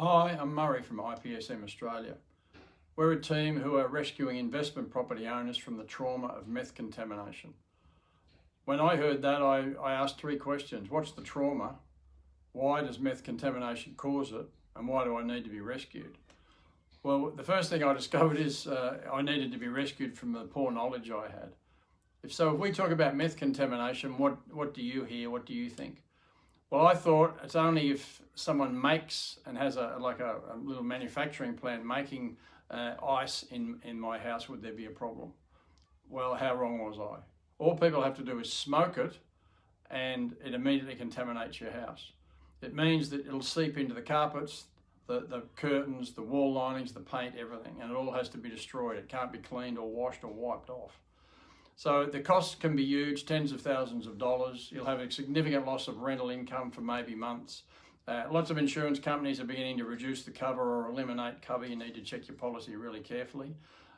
Hi, I'm Murray from IPSM Australia. We're a team who are rescuing investment property owners from the trauma of meth contamination. When I heard that, I asked three questions. What's the trauma? Why does meth contamination cause it? And why do I need to be rescued? Well, the first thing I discovered is I needed to be rescued from the poor knowledge I had. If we talk about meth contamination, what do you hear? What do you think? Well, I thought it's only if someone makes and has a little manufacturing plant making ice in my house would there be a problem. Well, how wrong was I? All people have to do is smoke it and it immediately contaminates your house. It means that it'll seep into the carpets, the curtains, the wall linings, the paint, everything, and it all has to be destroyed. It can't be cleaned or washed or wiped off. So the costs can be huge, tens of thousands of dollars. You'll have a significant loss of rental income for maybe months. Lots of insurance companies are beginning to reduce the cover or eliminate cover. You need to check your policy really carefully.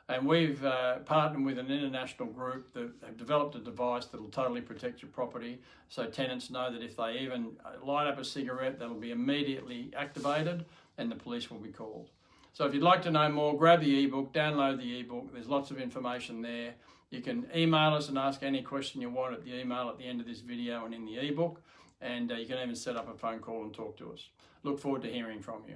And we've partnered with an international group that have developed a device that will totally protect your property, so tenants know that if they even light up a cigarette, that'll be immediately activated and the police will be called. So if you'd like to know more, grab the ebook, download the ebook. There's lots of information there. You can email us and ask any question you want at the email at the end of this video and in the ebook. And you can even set up a phone call and talk to us. Look forward to hearing from you.